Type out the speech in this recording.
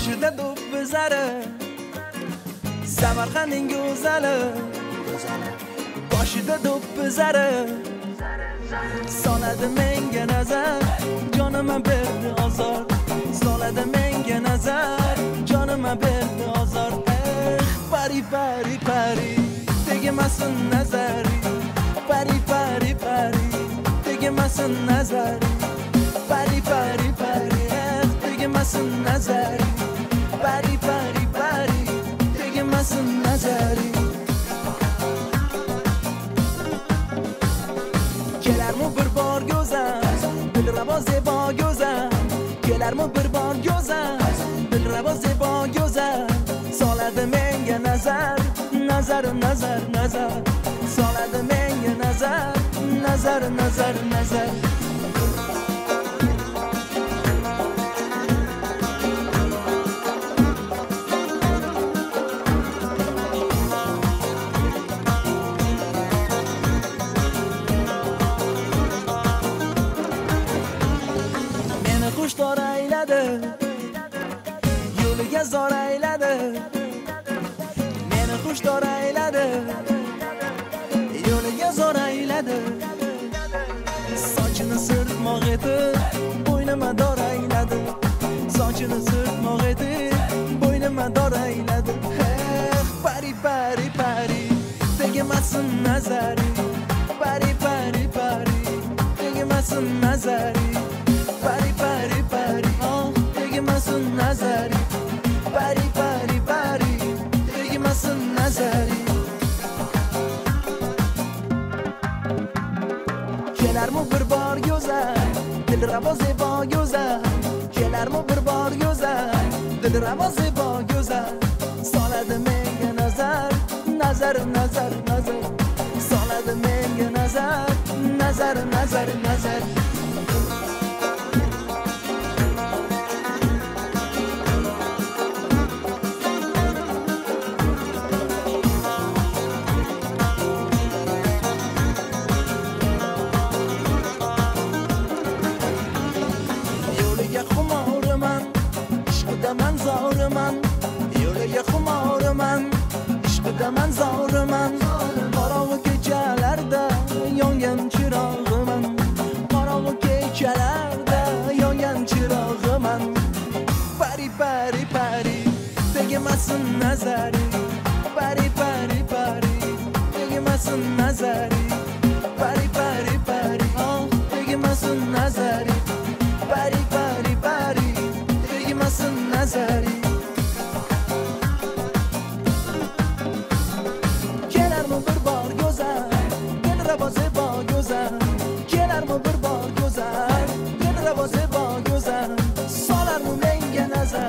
boshida do'ppizari Samarqandning go'zali boshida do'ppizari soladi menga nazar jonima berdi ozor soladi menga nazar jonima berdi ozor pari pari pari tegmasin nazari pari pari pari tegmasin nazari pari pari pari tegmasin nazari pari pari pari tegmasin nazari kelarmi bir bor go'zal dilrabo zebo go'zal kelarmi bir bor go'zal dilrabo zebo go'zal soladi menga nazar nazar nazar nazar soladi menga nazar nazar nazar nazar Qushlar ayladi yo'liga zor ayladi meni qushlar ayladi yo'liga zor ayladi sochini sirtmoq etib bo'ynima dor ayladi sochini sirtmoq etib bo'ynima dor ayladi pari pari pari tegmasin nazari pari pari pari tegmasin nazari pari pari pari tegmasin nazari pari pari pari tegmasin nazari kelarmi bir bor go'zal dilrabo zebo go'zal kelarmi bir bor go'zal dilrabo zebo go'zal soladi menga nazar nazar nazar nazar soladi menga nazar nazar nazar nazar man zo'riman yo'liga xumoriman ishqidaman zo'riman qorong'u kechalarda yongan chirog'iman qorong'u kechalarda yongan chirog'iman pari pari pari tegmasin nazari pari pari pari tegmasin nazari pari pari pari tegmasin nazari pari pari pari tegmasin nazari kelarmi bir bor go'zal dilrabo